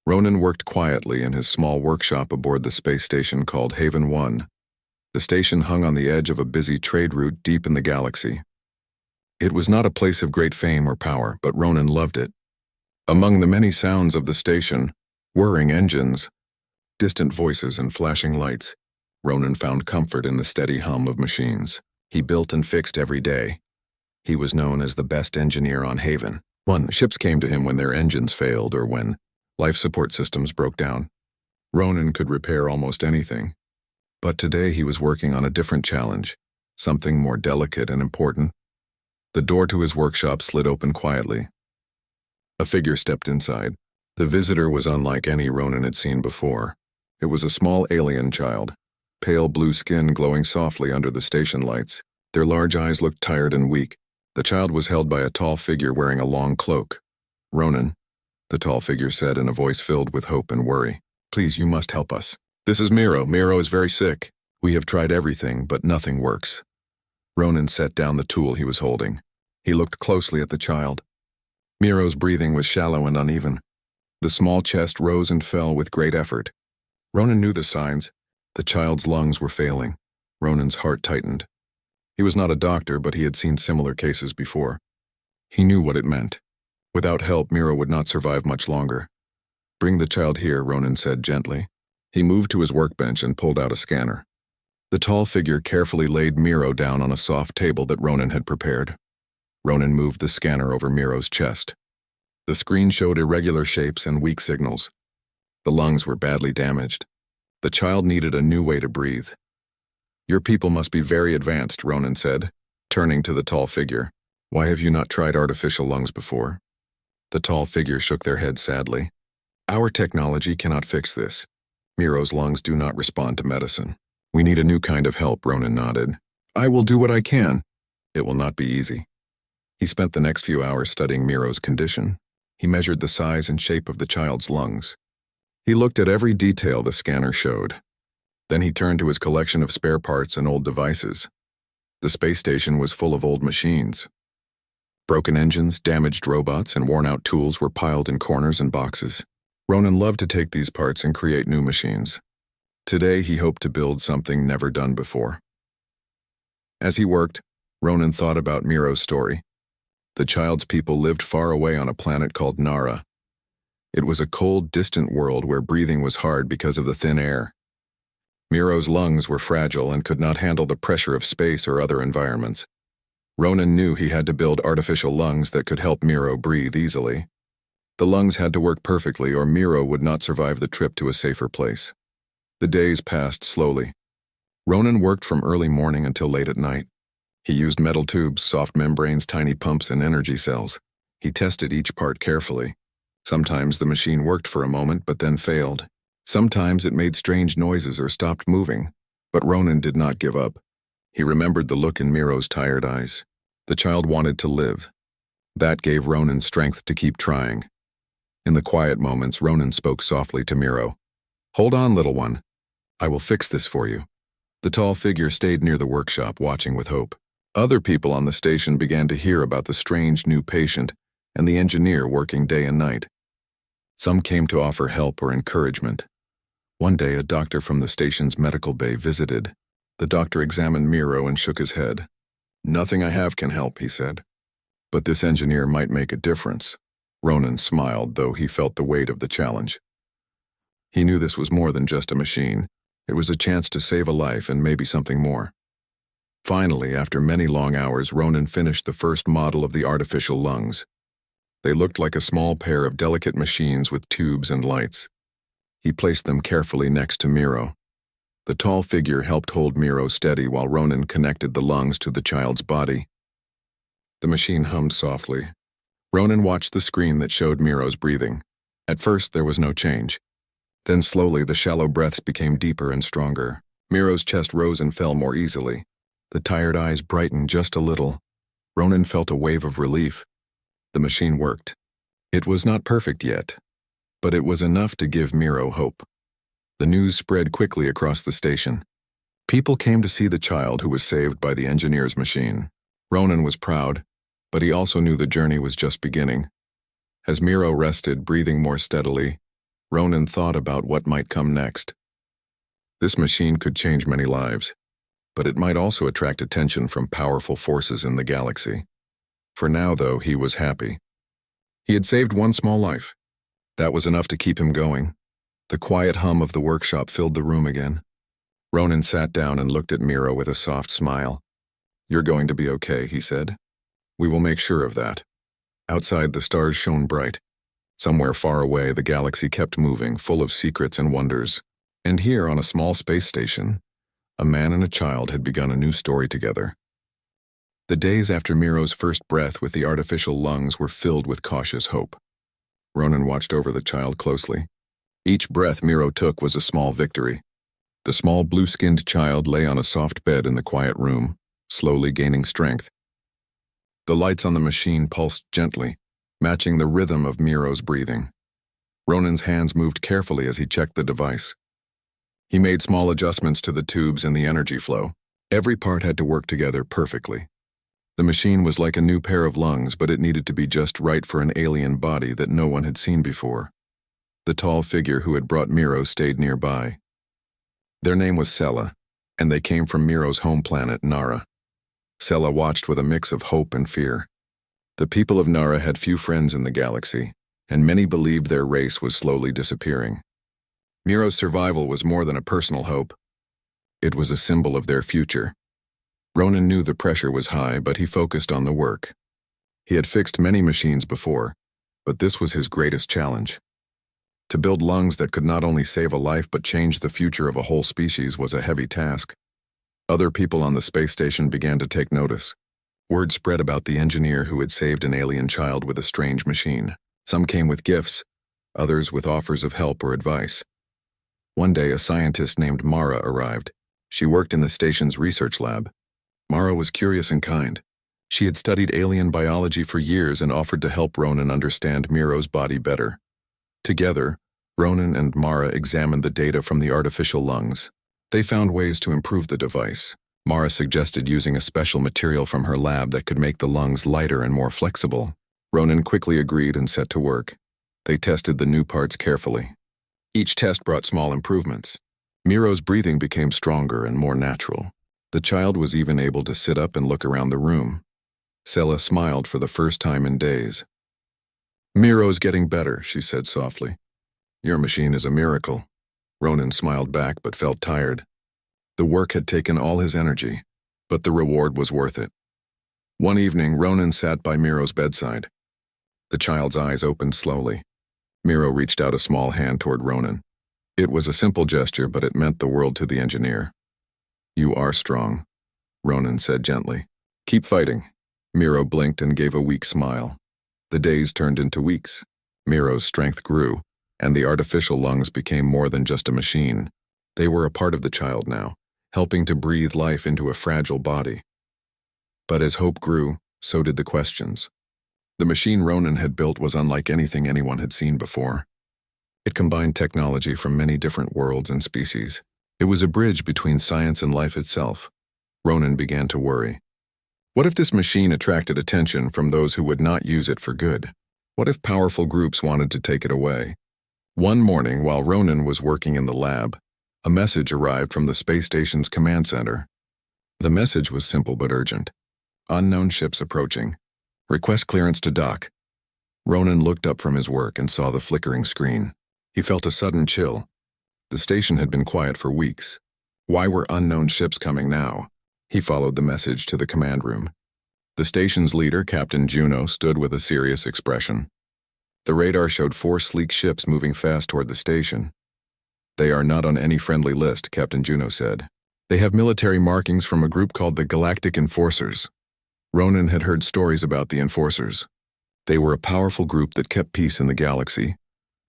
Ronan worked quietly in his small workshop aboard the space station called Haven 1. The station hung on the edge of a busy trade route deep in the galaxy. It was not a place of great fame or power, but Ronan loved it. Among the many sounds of the station, whirring engines, distant voices and flashing lights, Ronan found comfort in the steady hum of machines. He built and fixed every day. He was known as the best engineer on Haven. Ships came to him when their engines failed or when life support systems broke down. Ronan could repair almost anything. But today he was working on a different challenge, something more delicate and important. The door to his workshop slid open quietly. A figure stepped inside. The visitor was unlike any Ronan had seen before. It was a small alien child, pale blue skin glowing softly under the station lights. Their large eyes looked tired and weak. The child was held by a tall figure wearing a long cloak. "Ronan," the tall figure said in a voice filled with hope and worry. "Please, you must help us. This is Miro. Miro is very sick. We have tried everything, but nothing works." Ronan set down the tool he was holding. He looked closely at the child. Miro's breathing was shallow and uneven. The small chest rose and fell with great effort. Ronan knew the signs. The child's lungs were failing. Ronan's heart tightened. He was not a doctor, but he had seen similar cases before. He knew what it meant. Without help, Miro would not survive much longer. "Bring the child here," Ronan said gently. He moved to his workbench and pulled out a scanner. The tall figure carefully laid Miro down on a soft table that Ronan had prepared. Ronan moved the scanner over Miro's chest. The screen showed irregular shapes and weak signals. The lungs were badly damaged. The child needed a new way to breathe. "Your people must be very advanced," Ronan said, turning to the tall figure. "Why have you not tried artificial lungs before?" The tall figure shook their head sadly. "Our technology cannot fix this. Miro's lungs do not respond to medicine. We need a new kind of help," Ronan nodded. "I will do what I can. It will not be easy." He spent the next few hours studying Miro's condition. He measured the size and shape of the child's lungs. He looked at every detail the scanner showed. Then he turned to his collection of spare parts and old devices. The space station was full of old machines. Broken engines, damaged robots, and worn-out tools were piled in corners and boxes. Ronan loved to take these parts and create new machines. Today he hoped to build something never done before. As he worked, Ronan thought about Miro's story. The child's people lived far away on a planet called Nara. It was a cold, distant world where breathing was hard because of the thin air. Miro's lungs were fragile and could not handle the pressure of space or other environments. Ronan knew he had to build artificial lungs that could help Miro breathe easily. The lungs had to work perfectly or Miro would not survive the trip to a safer place. The days passed slowly. Ronan worked from early morning until late at night. He used metal tubes, soft membranes, tiny pumps, and energy cells. He tested each part carefully. Sometimes the machine worked for a moment but then failed. Sometimes it made strange noises or stopped moving. But Ronan did not give up. He remembered the look in Miro's tired eyes. The child wanted to live. That gave Ronan strength to keep trying. In the quiet moments, Ronan spoke softly to Miro. "Hold on, little one. I will fix this for you." The tall figure stayed near the workshop, watching with hope. Other people on the station began to hear about the strange new patient and the engineer working day and night. Some came to offer help or encouragement. One day, a doctor from the station's medical bay visited. The doctor examined Miro and shook his head. "Nothing I have can help," he said. "But this engineer might make a difference." Ronan smiled, though he felt the weight of the challenge. He knew this was more than just a machine. It was a chance to save a life and maybe something more. Finally, after many long hours, Ronan finished the first model of the artificial lungs. They looked like a small pair of delicate machines with tubes and lights. He placed them carefully next to Miro. The tall figure helped hold Miro steady while Ronan connected the lungs to the child's body. The machine hummed softly. Ronan watched the screen that showed Miro's breathing. At first, there was no change. Then slowly, the shallow breaths became deeper and stronger. Miro's chest rose and fell more easily. The tired eyes brightened just a little. Ronan felt a wave of relief. The machine worked. It was not perfect yet, but it was enough to give Miro hope. The news spread quickly across the station. People came to see the child who was saved by the engineer's machine. Ronan was proud, but he also knew the journey was just beginning. As Miro rested, breathing more steadily, Ronan thought about what might come next. This machine could change many lives, but it might also attract attention from powerful forces in the galaxy. For now, though, he was happy. He had saved one small life. That was enough to keep him going. The quiet hum of the workshop filled the room again. Ronan sat down and looked at Miro with a soft smile. "You're going to be okay," he said. "We will make sure of that." Outside, the stars shone bright. Somewhere far away, the galaxy kept moving, full of secrets and wonders. And here, on a small space station, a man and a child had begun a new story together. The days after Miro's first breath with the artificial lungs were filled with cautious hope. Ronan watched over the child closely. Each breath Miro took was a small victory. The small blue-skinned child lay on a soft bed in the quiet room, slowly gaining strength. The lights on the machine pulsed gently, matching the rhythm of Miro's breathing. Ronan's hands moved carefully as he checked the device. He made small adjustments to the tubes and the energy flow. Every part had to work together perfectly. The machine was like a new pair of lungs, but it needed to be just right for an alien body that no one had seen before. The tall figure who had brought Miro stayed nearby. Their name was Sela, and they came from Miro's home planet, Nara. Sela watched with a mix of hope and fear. The people of Nara had few friends in the galaxy, and many believed their race was slowly disappearing. Miro's survival was more than a personal hope. It was a symbol of their future. Ronan knew the pressure was high, but he focused on the work. He had fixed many machines before, but this was his greatest challenge. To build lungs that could not only save a life but change the future of a whole species was a heavy task. Other people on the space station began to take notice. Word spread about the engineer who had saved an alien child with a strange machine. Some came with gifts, others with offers of help or advice. One day, a scientist named Mara arrived. She worked in the station's research lab. Mara was curious and kind. She had studied alien biology for years and offered to help Ronan understand Miro's body better. Together, Ronan and Mara examined the data from the artificial lungs. They found ways to improve the device. Mara suggested using a special material from her lab that could make the lungs lighter and more flexible. Ronan quickly agreed and set to work. They tested the new parts carefully. Each test brought small improvements. Miro's breathing became stronger and more natural. The child was even able to sit up and look around the room. Sela smiled for the first time in days. "Miro's getting better," she said softly. "Your machine is a miracle." Ronan smiled back but felt tired. The work had taken all his energy, but the reward was worth it. One evening, Ronan sat by Miro's bedside. The child's eyes opened slowly. Miro reached out a small hand toward Ronan. It was a simple gesture, but it meant the world to the engineer. "You are strong," Ronan said gently. "Keep fighting." Miro blinked and gave a weak smile. The days turned into weeks. Miro's strength grew, and the artificial lungs became more than just a machine. They were a part of the child now, helping to breathe life into a fragile body. But as hope grew, so did the questions. The machine Ronan had built was unlike anything anyone had seen before. It combined technology from many different worlds and species. It was a bridge between science and life itself. Ronan began to worry. What if this machine attracted attention from those who would not use it for good? What if powerful groups wanted to take it away? One morning, while Ronan was working in the lab, a message arrived from the space station's command center. The message was simple but urgent. "Unknown ships approaching. Request clearance to dock." Ronan looked up from his work and saw the flickering screen. He felt a sudden chill. The station had been quiet for weeks. Why were unknown ships coming now? He followed the message to the command room. The station's leader, Captain Juno, stood with a serious expression. The radar showed 4 sleek ships moving fast toward the station. "They are not on any friendly list," Captain Juno said. "They have military markings from a group called the Galactic Enforcers." Ronan had heard stories about the Enforcers. They were a powerful group that kept peace in the galaxy,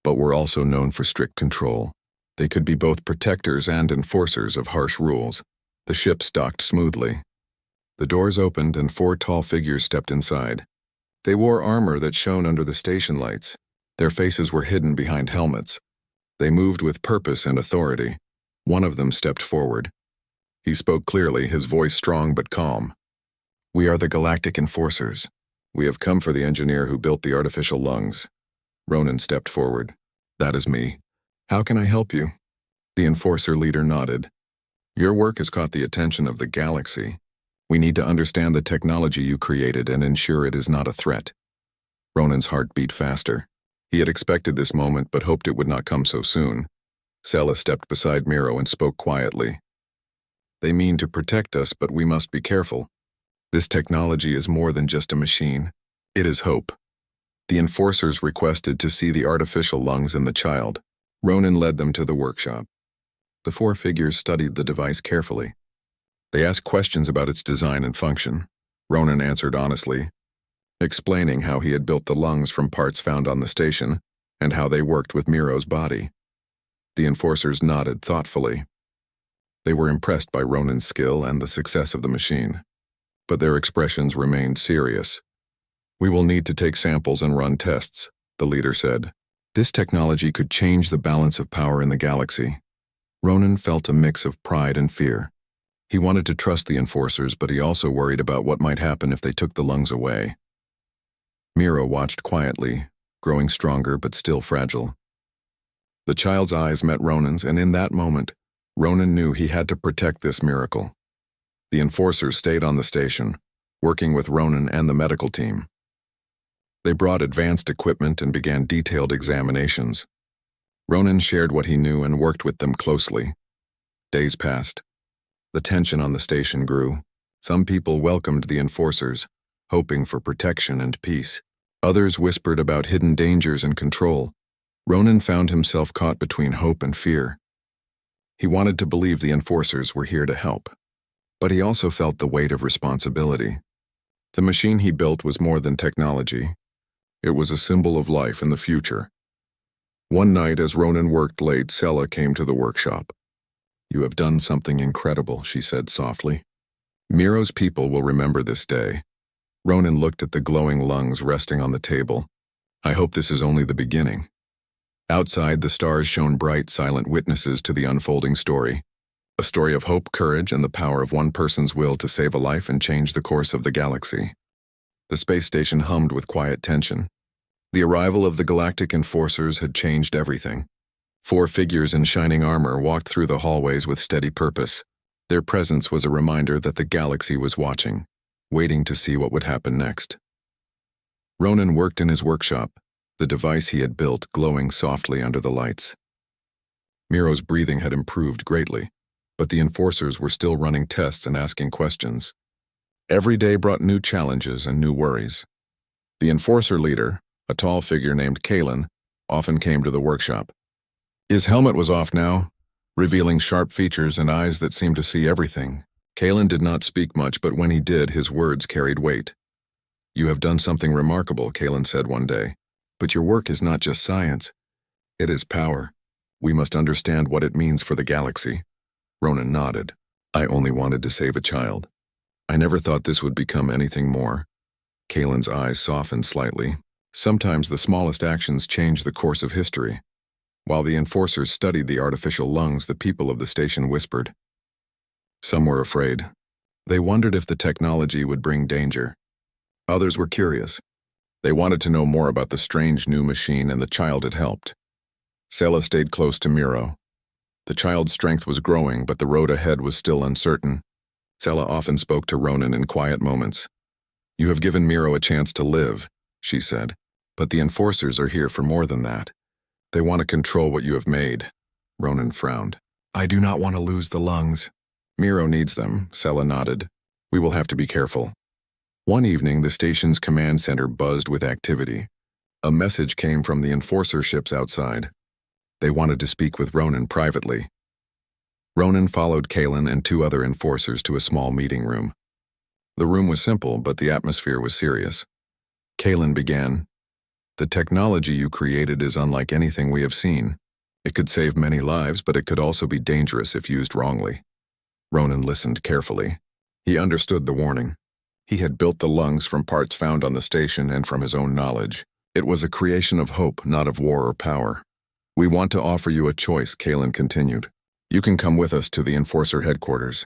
but were also known for strict control. They could be both protectors and enforcers of harsh rules. The ships docked smoothly. The doors opened and 4 tall figures stepped inside. They wore armor that shone under the station lights. Their faces were hidden behind helmets. They moved with purpose and authority. One of them stepped forward. He spoke clearly, his voice strong but calm. "We are the Galactic Enforcers. We have come for the engineer who built the artificial lungs." Ronan stepped forward. "That is me. How can I help you? The enforcer leader nodded. Your work has caught the attention of the galaxy. We need to understand the technology you created and ensure it is not a threat. Ronan's heart beat faster. He had expected this moment but hoped it would not come so soon. Sela stepped beside Miro and spoke quietly. They mean to protect us, but we must be careful. This technology is more than just a machine. It is hope. The enforcers requested to see the artificial lungs in the child. Ronan led them to the workshop. The four figures studied the device carefully. They asked questions about its design and function. Ronan answered honestly, explaining how he had built the lungs from parts found on the station and how they worked with Miro's body. The enforcers nodded thoughtfully. They were impressed by Ronan's skill and the success of the machine, but their expressions remained serious. We will need to take samples and run tests, the leader said. This technology could change the balance of power in the galaxy. Ronan felt a mix of pride and fear. He wanted to trust the enforcers, but he also worried about what might happen if they took the lungs away. Miro watched quietly, growing stronger but still fragile. The child's eyes met Ronan's, and in that moment, Ronan knew he had to protect this miracle. The enforcers stayed on the station, working with Ronan and the medical team. They brought advanced equipment and began detailed examinations. Ronan shared what he knew and worked with them closely. Days passed. The tension on the station grew. Some people welcomed the enforcers, hoping for protection and peace. Others whispered about hidden dangers and control. Ronan found himself caught between hope and fear. He wanted to believe the enforcers were here to help, but he also felt the weight of responsibility. The machine he built was more than technology. It was a symbol of life in the future. One night, as Ronan worked late, Sela came to the workshop. You have done something incredible, she said softly. Miro's people will remember this day. Ronan looked at the glowing lungs resting on the table. I hope this is only the beginning. Outside, the stars shone bright, silent witnesses to the unfolding story. A story of hope, courage, and the power of one person's will to save a life and change the course of the galaxy. The space station hummed with quiet tension. The arrival of the Galactic enforcers had changed everything. Four figures in shining armor walked through the hallways with steady purpose. Their presence was a reminder that the galaxy was watching, waiting to see what would happen next. Ronan worked in his workshop, the device he had built glowing softly under the lights. Miro's breathing had improved greatly, but the enforcers were still running tests and asking questions. Every day brought new challenges and new worries. The enforcer leader, a tall figure named Kalen, often came to the workshop. His helmet was off now, revealing sharp features and eyes that seemed to see everything. Kalen did not speak much, but when he did, his words carried weight. You have done something remarkable, Kalen said one day. But your work is not just science. It is power. We must understand what it means for the galaxy. Ronan nodded. I only wanted to save a child. I never thought this would become anything more. Kalen's eyes softened slightly. Sometimes the smallest actions change the course of history. While the enforcers studied the artificial lungs, the people of the station whispered. Some were afraid. They wondered if the technology would bring danger. Others were curious. They wanted to know more about the strange new machine, and the child had helped. Sela stayed close to Miro. The child's strength was growing, but the road ahead was still uncertain. Sela often spoke to Ronan in quiet moments. You have given Miro a chance to live, she said, but the enforcers are here for more than that. They want to control what you have made. Ronan frowned. I do not want to lose the lungs. Miro needs them, Sela nodded. We will have to be careful. One evening, the station's command center buzzed with activity. A message came from the enforcer ships outside. They wanted to speak with Ronan privately. Ronan followed Kalen and two other enforcers to a small meeting room. The room was simple, but the atmosphere was serious. Kalen began. The technology you created is unlike anything we have seen. It could save many lives, but it could also be dangerous if used wrongly. Ronan listened carefully. He understood the warning. He had built the lungs from parts found on the station and from his own knowledge. It was a creation of hope, not of war or power. We want to offer you a choice, Kalen continued. You can come with us to the enforcer headquarters.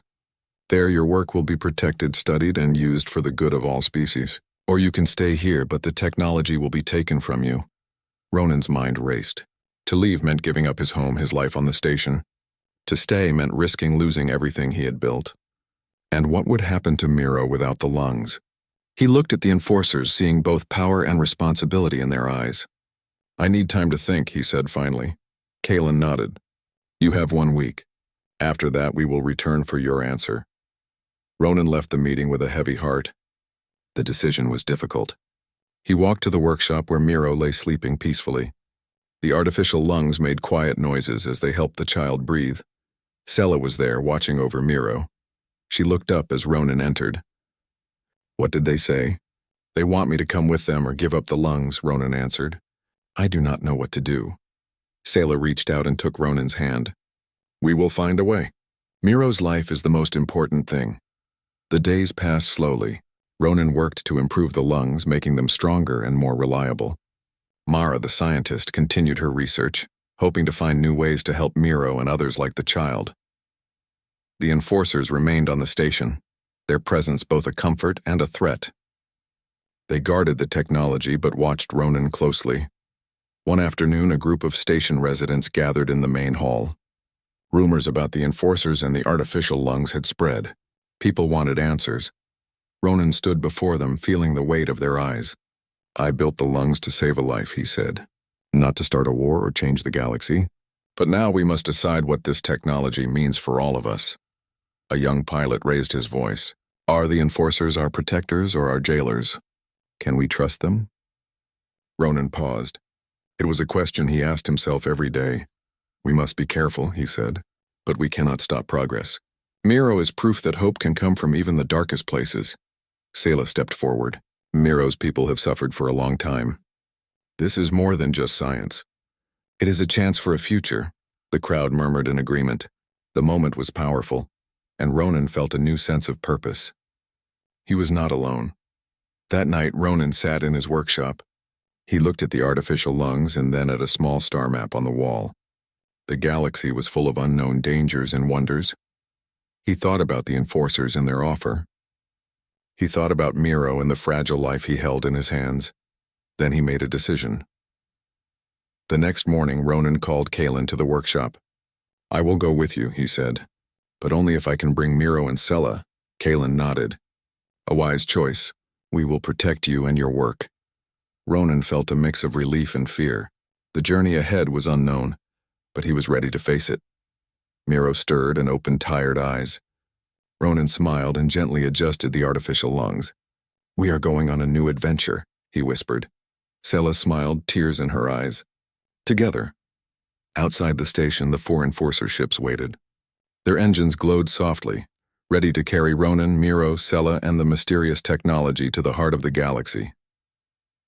There your work will be protected, studied, and used for the good of all species. Or you can stay here, but the technology will be taken from you. Ronan's mind raced. To leave meant giving up his home, his life on the station. To stay meant risking losing everything he had built. And what would happen to Miro without the lungs? He looked at the enforcers, seeing both power and responsibility in their eyes. "I need time to think," he said finally. Kalen nodded. "You have 1 week. After that, we will return for your answer." Ronan left the meeting with a heavy heart. The decision was difficult. He walked to the workshop where Miro lay sleeping peacefully. The artificial lungs made quiet noises as they helped the child breathe. Sela was there, watching over Miro. She looked up as Ronan entered. "What did they say?" "They want me to come with them or give up the lungs," Ronan answered. "I do not know what to do." Sela reached out and took Ronan's hand. "We will find a way. Miro's life is the most important thing." The days passed slowly. Ronan worked to improve the lungs, making them stronger and more reliable. Mara, the scientist, continued her research, hoping to find new ways to help Miro and others like the child. The enforcers remained on the station, their presence both a comfort and a threat. They guarded the technology but watched Ronan closely. One afternoon, a group of station residents gathered in the main hall. Rumors about the enforcers and the artificial lungs had spread. People wanted answers. Ronan stood before them, feeling the weight of their eyes. "I built the lungs to save a life," he said. "Not to start a war or change the galaxy. But now we must decide what this technology means for all of us." A young pilot raised his voice. "Are the enforcers our protectors or our jailers? Can we trust them?" Ronan paused. It was a question he asked himself every day. "We must be careful," he said, "but we cannot stop progress. Miro is proof that hope can come from even the darkest places." Sela stepped forward. "Miro's people have suffered for a long time. This is more than just science. It is a chance for a future." The crowd murmured in agreement. The moment was powerful, and Ronan felt a new sense of purpose. He was not alone. That night, Ronan sat in his workshop. He looked at the artificial lungs and then at a small star map on the wall. The galaxy was full of unknown dangers and wonders. He thought about the enforcers and their offer. He thought about Miro and the fragile life he held in his hands. Then he made a decision. The next morning, Ronan called Kalen to the workshop. "I will go with you," he said, "but only if I can bring Miro and Sela." Kalen nodded. "A wise choice. We will protect you and your work." Ronan felt a mix of relief and fear. The journey ahead was unknown, but he was ready to face it. Miro stirred and opened tired eyes. Ronan smiled and gently adjusted the artificial lungs. "We are going on a new adventure," he whispered. Sela smiled, tears in her eyes. Together. Outside the station, the 4 enforcer ships waited. Their engines glowed softly, ready to carry Ronan, Miro, Sela, and the mysterious technology to the heart of the galaxy.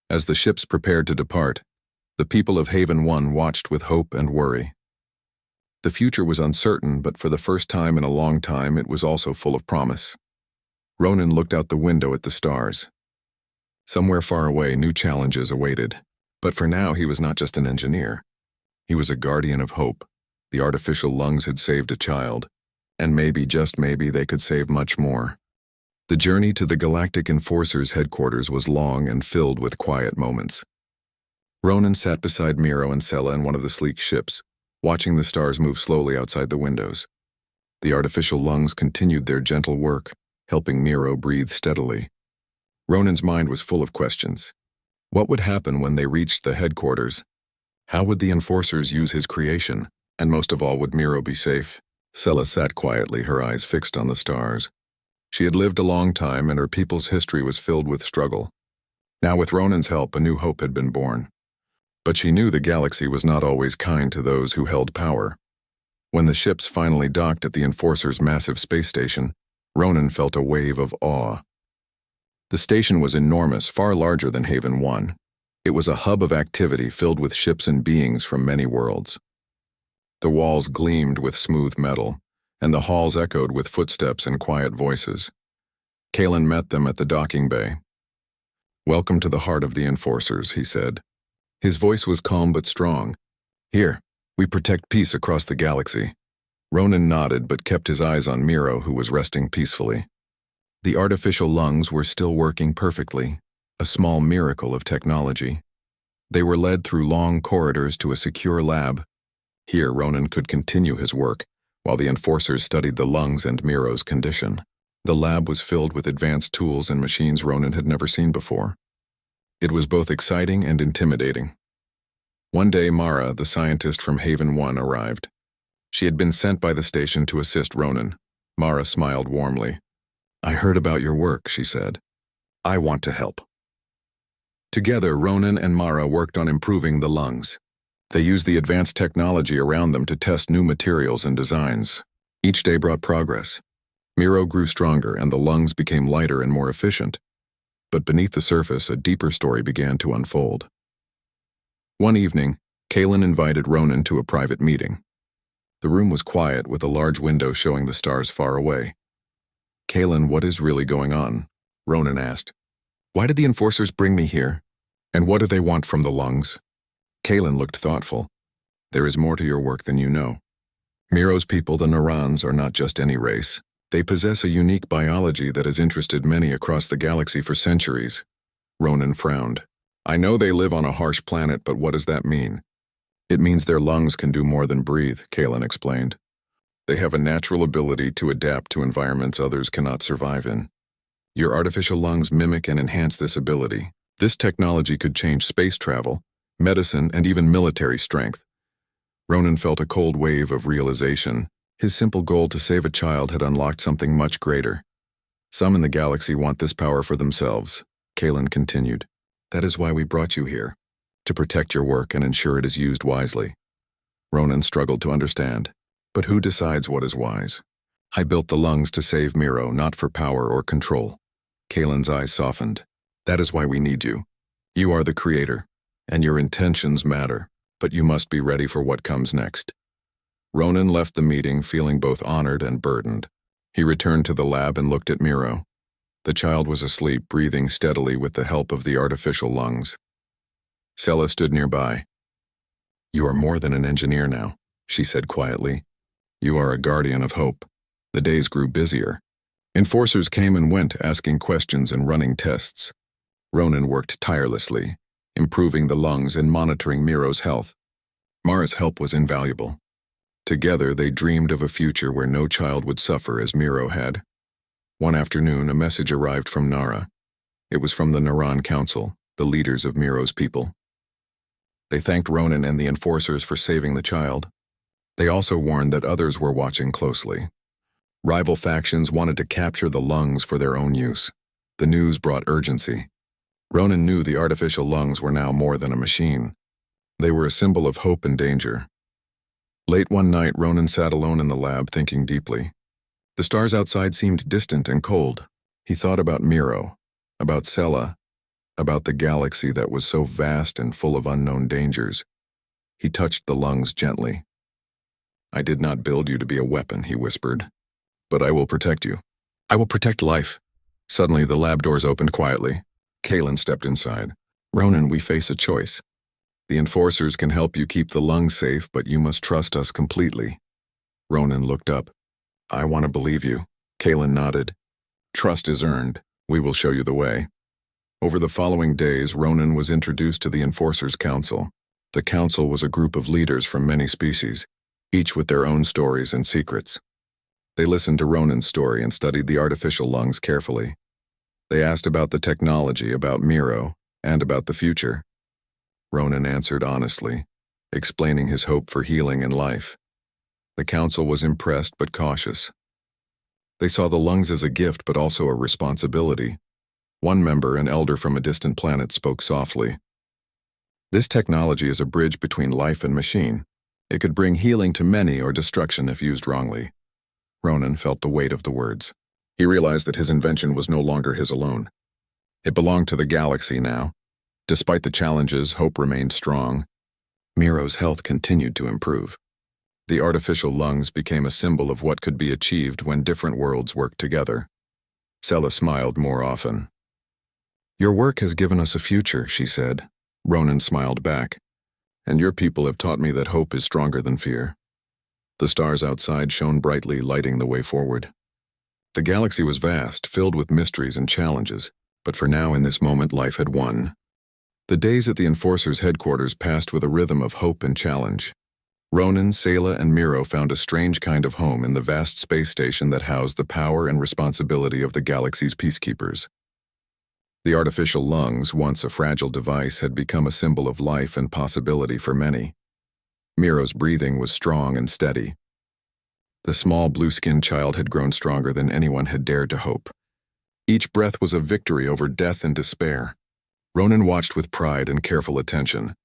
As the ships prepared to depart, the people of Haven 1 watched with hope and worry. The future was uncertain, but for the first time in a long time, it was also full of promise. Ronan looked out the window at the stars. Somewhere far away, new challenges awaited. But for now, he was not just an engineer. He was a guardian of hope. The artificial lungs had saved a child, and maybe, just maybe, they could save much more. The journey to the Galactic Enforcers headquarters was long and filled with quiet moments. Ronan sat beside Miro and Sela in one of the sleek ships, watching the stars move slowly outside the windows. The artificial lungs continued their gentle work, helping Miro breathe steadily. Ronan's mind was full of questions. What would happen when they reached the headquarters? How would the enforcers use his creation? And most of all, would Miro be safe? Sela sat quietly, her eyes fixed on the stars. She had lived a long time, and her people's history was filled with struggle. Now, with Ronan's help, a new hope had been born. But she knew the galaxy was not always kind to those who held power. When the ships finally docked at the Enforcer's massive space station, Ronan felt a wave of awe. The station was enormous, far larger than Haven 1. It was a hub of activity filled with ships and beings from many worlds. The walls gleamed with smooth metal, and the halls echoed with footsteps and quiet voices. Kalen met them at the docking bay. "Welcome to the heart of the Enforcers," he said. His voice was calm but strong. "Here, we protect peace across the galaxy." Ronan nodded but kept his eyes on Miro, who was resting peacefully. The artificial lungs were still working perfectly, a small miracle of technology. They were led through long corridors to a secure lab. Here, Ronan could continue his work, while the enforcers studied the lungs and Miro's condition. The lab was filled with advanced tools and machines Ronan had never seen before. It was both exciting and intimidating. One day, Mara, the scientist from Haven 1, arrived. She had been sent by the station to assist Ronan. Mara smiled warmly. "I heard about your work," she said. "I want to help." Together, Ronan and Mara worked on improving the lungs. They used the advanced technology around them to test new materials and designs. Each day brought progress. Miro grew stronger and the lungs became lighter and more efficient. But beneath the surface, a deeper story began to unfold. One evening, Kalen invited Ronan to a private meeting. The room was quiet, with a large window showing the stars far away. "Kalen, what is really going on?" Ronan asked. "Why did the enforcers bring me here? And what do they want from the lungs?" Kalen looked thoughtful. "There is more to your work than you know. Miro's people, the Neurons, are not just any race. They possess a unique biology that has interested many across the galaxy for centuries." Ronan frowned. "I know they live on a harsh planet, but what does that mean?" "It means their lungs can do more than breathe," Kalen explained. "They have a natural ability to adapt to environments others cannot survive in. Your artificial lungs mimic and enhance this ability. This technology could change space travel, medicine, and even military strength." Ronan felt a cold wave of realization. His simple goal to save a child had unlocked something much greater. "Some in the galaxy want this power for themselves," Kalen continued. "That is why we brought you here, to protect your work and ensure it is used wisely." Ronan struggled to understand. "But who decides what is wise?" "I built the lungs to save Miro, not for power or control." Kalen's eyes softened. "That is why we need you. You are the creator, and your intentions matter, but you must be ready for what comes next." Ronan left the meeting feeling both honored and burdened. He returned to the lab and looked at Miro. The child was asleep, breathing steadily with the help of the artificial lungs. Sela stood nearby. "You are more than an engineer now," she said quietly. "You are a guardian of hope." The days grew busier. Enforcers came and went, asking questions and running tests. Ronan worked tirelessly, improving the lungs and monitoring Miro's health. Mara's help was invaluable. Together, they dreamed of a future where no child would suffer as Miro had. One afternoon, a message arrived from Nara. It was from the Neuron Council, the leaders of Miro's people. They thanked Ronan and the enforcers for saving the child. They also warned that others were watching closely. Rival factions wanted to capture the lungs for their own use. The news brought urgency. Ronan knew the artificial lungs were now more than a machine. They were a symbol of hope and danger. Late one night, Ronan sat alone in the lab, thinking deeply. The stars outside seemed distant and cold. He thought about Miro, about Sela, about the galaxy that was so vast and full of unknown dangers. He touched the lungs gently. "I did not build you to be a weapon," he whispered. "But I will protect you. I will protect life." Suddenly, the lab doors opened quietly. Kalen stepped inside. "Ronan, we face a choice. The enforcers can help you keep the lungs safe, but you must trust us completely." Ronan looked up. "I want to believe you." Kalen nodded. "Trust is earned. We will show you the way." Over the following days, Ronan was introduced to the Enforcers Council. The council was a group of leaders from many species, each with their own stories and secrets. They listened to Ronan's story and studied the artificial lungs carefully. They asked about the technology, about Miro, and about the future. Ronan answered honestly, explaining his hope for healing and life. The council was impressed but cautious. They saw the lungs as a gift but also a responsibility. One member, an elder from a distant planet, spoke softly. "This technology is a bridge between life and machine. It could bring healing to many or destruction if used wrongly." Ronan felt the weight of the words. He realized that his invention was no longer his alone. It belonged to the galaxy now. Despite the challenges, hope remained strong. Miro's health continued to improve. The artificial lungs became a symbol of what could be achieved when different worlds worked together. Sela smiled more often. "Your work has given us a future," she said. Ronan smiled back. "And your people have taught me that hope is stronger than fear." The stars outside shone brightly, lighting the way forward. The galaxy was vast, filled with mysteries and challenges, but for now in this moment life had won. The days at the Enforcer's headquarters passed with a rhythm of hope and challenge. Ronan, Sayla, and Miro found a strange kind of home in the vast space station that housed the power and responsibility of the galaxy's peacekeepers. The artificial lungs, once a fragile device, had become a symbol of life and possibility for many. Miro's breathing was strong and steady. The small blue-skinned child had grown stronger than anyone had dared to hope. Each breath was a victory over death and despair. Ronan watched with pride and careful attention.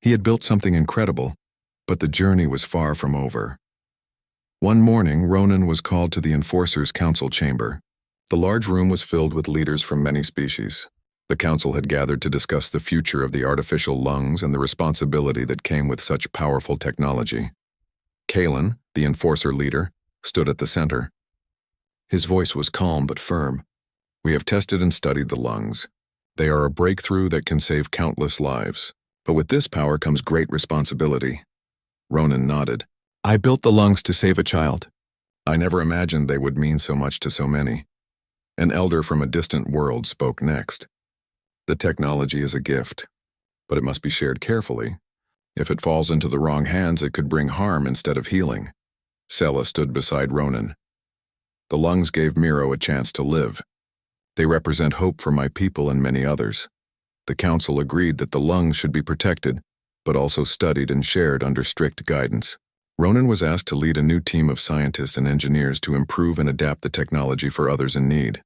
He had built something incredible, but the journey was far from over. One morning, Ronan was called to the Enforcer's council chamber. The large room was filled with leaders from many species. The council had gathered to discuss the future of the artificial lungs and the responsibility that came with such powerful technology. Kalen, the Enforcer leader, stood at the center. His voice was calm but firm. "We have tested and studied the lungs. They are a breakthrough that can save countless lives. But with this power comes great responsibility." Ronan nodded. "I built the lungs to save a child. I never imagined they would mean so much to so many." An elder from a distant world spoke next. "The technology is a gift, but it must be shared carefully. If it falls into the wrong hands, it could bring harm instead of healing." Sayla stood beside Ronan. "The lungs gave Miro a chance to live. They represent hope for my people and many others." The council agreed that the lungs should be protected, but also studied and shared under strict guidance. Ronan was asked to lead a new team of scientists and engineers to improve and adapt the technology for others in need.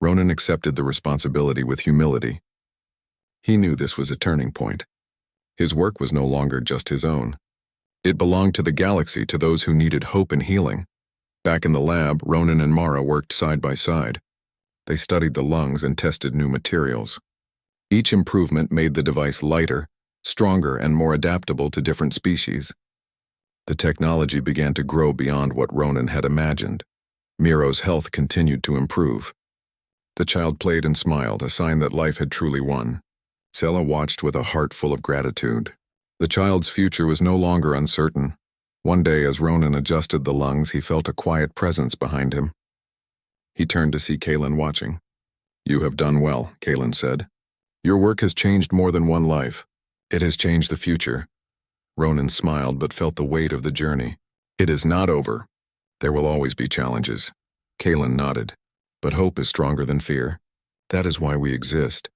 Ronan accepted the responsibility with humility. He knew this was a turning point. His work was no longer just his own. It belonged to the galaxy, to those who needed hope and healing. Back in the lab, Ronan and Mara worked side by side. They studied the lungs and tested new materials. Each improvement made the device lighter, stronger, and more adaptable to different species. The technology began to grow beyond what Ronan had imagined. Miro's health continued to improve. The child played and smiled, a sign that life had truly won. Sayla watched with a heart full of gratitude. The child's future was no longer uncertain. One day, as Ronan adjusted the lungs, he felt a quiet presence behind him. He turned to see Kalen watching. "You have done well," Kalen said. "Your work has changed more than one life. It has changed the future." Ronan smiled but felt the weight of the journey. "It is not over. There will always be challenges." Kalen nodded. "But hope is stronger than fear. That is why we exist."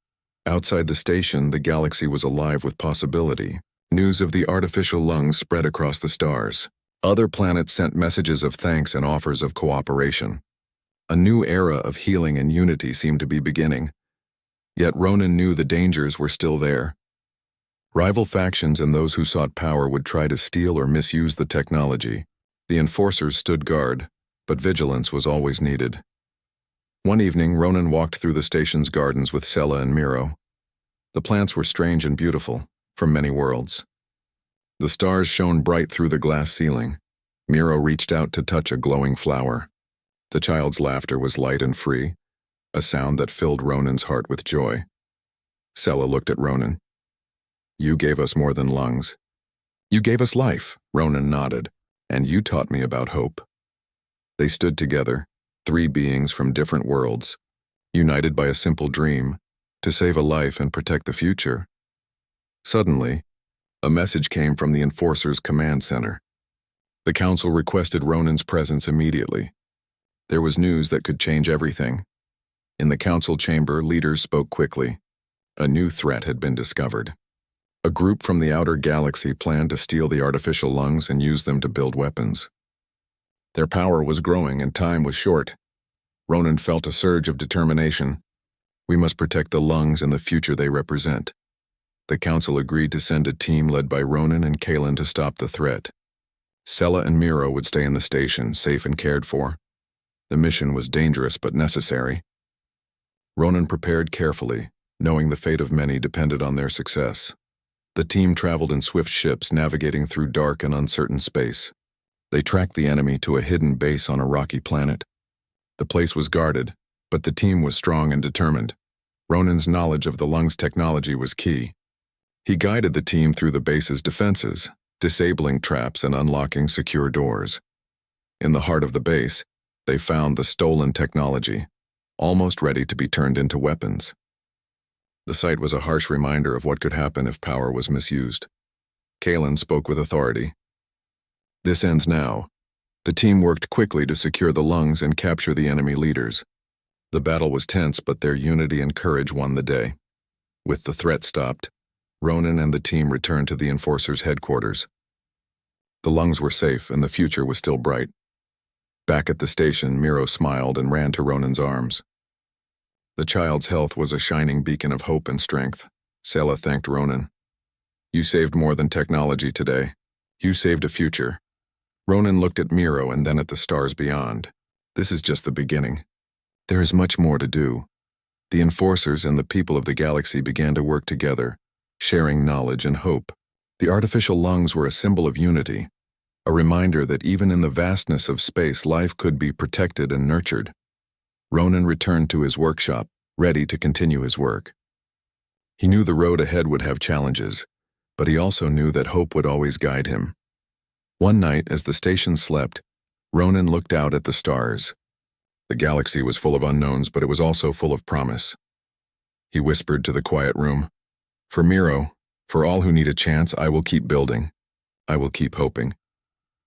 Outside the station, the galaxy was alive with possibility. News of the artificial lungs spread across the stars. Other planets sent messages of thanks and offers of cooperation. A new era of healing and unity seemed to be beginning. Yet Ronan knew the dangers were still there. Rival factions and those who sought power would try to steal or misuse the technology. The Enforcers stood guard, but vigilance was always needed. One evening, Ronan walked through the station's gardens with Sayla and Miro. The plants were strange and beautiful, from many worlds. The stars shone bright through the glass ceiling. Miro reached out to touch a glowing flower. The child's laughter was light and free, a sound that filled Ronan's heart with joy. Sayla looked at Ronan. "You gave us more than lungs. You gave us life," Ronan nodded, "and you taught me about hope." They stood together, three beings from different worlds, united by a simple dream, to save a life and protect the future. Suddenly, a message came from the Enforcer's command center. The council requested Ronan's presence immediately. There was news that could change everything. In the council chamber, leaders spoke quickly. A new threat had been discovered. A group from the outer galaxy planned to steal the artificial lungs and use them to build weapons. Their power was growing and time was short. Ronan felt a surge of determination. We must protect the lungs and the future they represent. The council agreed to send a team led by Ronan and Kalen to stop the threat. Sayla and Miro would stay in the station, safe and cared for. The mission was dangerous but necessary. Ronan prepared carefully, knowing the fate of many depended on their success. The team traveled in swift ships, navigating through dark and uncertain space. They tracked the enemy to a hidden base on a rocky planet. The place was guarded, but the team was strong and determined. Ronan's knowledge of the lungs technology was key. He guided the team through the base's defenses, disabling traps and unlocking secure doors. In the heart of the base, they found the stolen technology, almost ready to be turned into weapons. The sight was a harsh reminder of what could happen if power was misused. Kalen spoke with authority. This ends now. The team worked quickly to secure the lungs and capture the enemy leaders. The battle was tense, but their unity and courage won the day. With the threat stopped, Ronan and the team returned to the Enforcer's headquarters. The lungs were safe and the future was still bright. Back at the station, Miro smiled and ran to Ronan's arms. The child's health was a shining beacon of hope and strength. Sela thanked Ronan. You saved more than technology today. You saved a future. Ronan looked at Miro and then at the stars beyond. This is just the beginning. There is much more to do. The Enforcers and the people of the galaxy began to work together, sharing knowledge and hope. The artificial lungs were a symbol of unity, a reminder that even in the vastness of space, life could be protected and nurtured. Ronan returned to his workshop, ready to continue his work. He knew the road ahead would have challenges, but he also knew that hope would always guide him. One night, as the station slept, Ronan looked out at the stars. The galaxy was full of unknowns, but it was also full of promise. He whispered to the quiet room, "For Miro, for all who need a chance, I will keep building. I will keep hoping."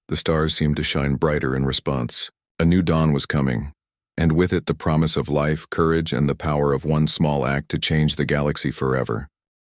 The stars seemed to shine brighter in response. A new dawn was coming, and with it the promise of life, courage, and the power of one small act to change the galaxy forever.